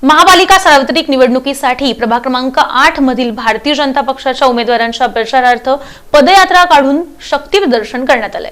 महापालिका सार्वत्रिक निवडणुकीसाठी प्रभाग क्रमांक 8 मधील भारतीय जनता पक्षाच्या उमेदवारांच्या प्रचारार्थ पदयात्रा काढून शक्ती प्रदर्शन करण्यात आले।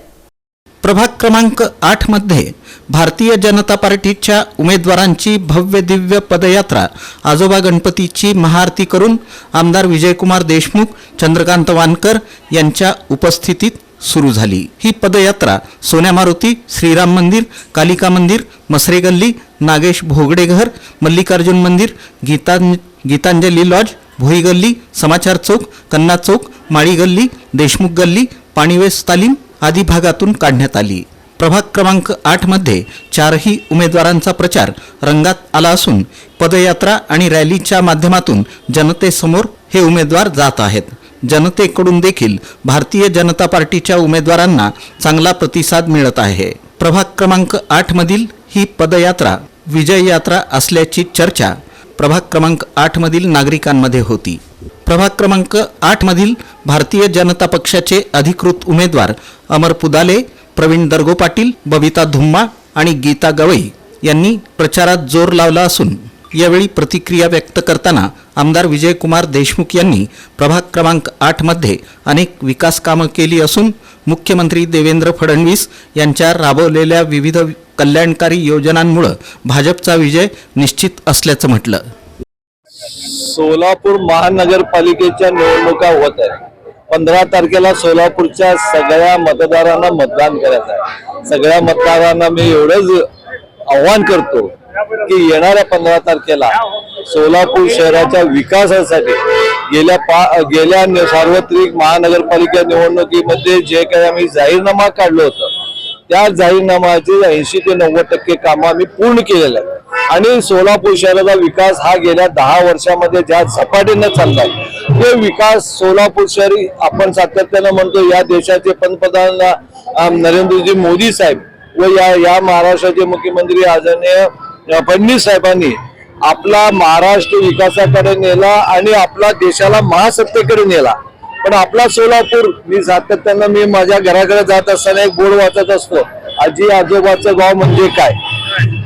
प्रभाग क्रमांक 8 मध्ये भारतीय जनता पार्टीच्या उमेदवारांची भव्य दिव्य पदयात्रा आजोबा गणपतीची महाआरती करून आमदार विजयकुमार देशमुख, चंद्रकांत वानकर यांच्या उपस्थितीत सुरू झाली। ही पदयात्रा सोन्या मारुती, श्रीराम मंदिर, कालिका मंदिर, मसरे गल्ली, नागेश भोगडे घर, मल्लिकार्जुन मंदिर, गीतांजली लॉज, भोई गल्ली, समाचार चौक, कन्ना चौक, माळी गल्ली, देशमुख गल्ली, पाणीवेस तालीम आदी भागातून काढण्यात आली। प्रभाग क्रमांक 8 मध्ये चारही उमेदवारांचा प्रचार रंगात आला असून पदयात्रा आणि रॅलीच्या माध्यमातून जनतेसमोर हे उमेदवार जात आहेत। जनतेकडून देखील भारतीय जनता पार्टीच्या उमेदवारांना चांगला प्रतिसाद मिळत आहे। प्रभाग क्रमांक 8 मधील ही पदयात्रा विजय यात्रा असल्याची चर्चा प्रभाग क्रमांक 8 मधील नागरिकांमध्ये होती। प्रभाग क्रमांक 8 मधील भारतीय जनता पक्षाचे अधिकृत उमेदवार अमर पुदाले, प्रवीण दर्गो पाटील, बबिता धुम्मा आणि गीता गवई यांनी प्रचारात जोर लावला असून यावेळी प्रतिक्रिया व्यक्त करताना आमदार विजयकुमार देशमुख यांनी प्रभाग क्रमांक 8 मध्ये अनेक विकास कामं केली असून मुख्यमंत्री देवेंद्र फडणवीस यांच्या राबवलेल्या विविध कल्याणकारी योजनांमुळे भाजपचा विजय निश्चित असल्याचं म्हटलं। सोलापूर महानगरपालिकेच्या निवडणुका होत आहेत। 15 तारखेला सोलापूरच्या सगळ्या मतदारांना मतदान करायचं आहे। सगळ्या मतदारांना मी एवढंच आव्हान करतो की येणाऱ्या 15 तारखेला सोलापूर शहराच्या विकासासाठी गेल्या सार्वत्रिक महानगरपालिका निवडणुकीमध्ये जे काही आम्ही जाहीरनामा काढलो होतो त्या जाहीरनामाचे 80 ते 90% कामं आम्ही पूर्ण केलेले आहेत आणि सोलापूर शहराचा विकास हा गेल्या 10 वर्षामध्ये ज्या झपाट्याने चाललाय ते विकास सोलापूर शहर आपण सातत्याने म्हणतो या देशाचे पंतप्रधान नरेंद्रजी मोदी साहेब व या महाराष्ट्राचे मुख्यमंत्री आदरणीय फडणवीस साहेबांनी आपला महाराष्ट्र विकासाकडे नेला आणि आपला देशाला महासत्तेकडे नेला। पण आपला सोलापूर मी सातत्यानं मी माझ्या घराकडे जात असताना एक बोर्ड वाचत असतो, आजी आजोबाचं गाव म्हणजे काय।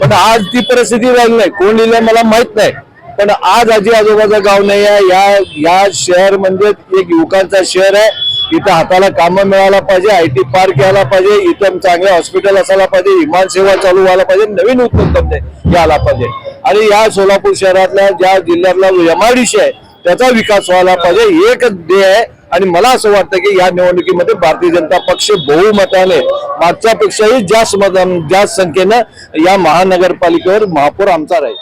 पण आज ती परिस्थिती राहिली नाही, कोण लिहिलं मला माहित नाही, पण आज आजी आजोबाचं गाव नाही आहे। या शहर म्हणजे एक युवकांचा शहर आहे। इथं हाताला कामं मिळायला पाहिजे, IT पार्क यायला पाहिजे, इथं चांगले हॉस्पिटल असायला पाहिजे, विमान सेवा चालू व्हायला पाहिजे, नवीन उद्योगधंदे यायला पाहिजे आणि या सोलापूर शहरातल्या ज्या जिल्ह्यातला MIDC आहे त्याचा विकास व्हायला पाहिजे एक ध्येय आहे। आणि मला असं वाटतं की या निवडणुकीमध्ये भारतीय जनता पक्ष बहुमताने मागच्यापेक्षाही जास्त संख्येनं या महानगरपालिकेवर महापौर आमचा राहील।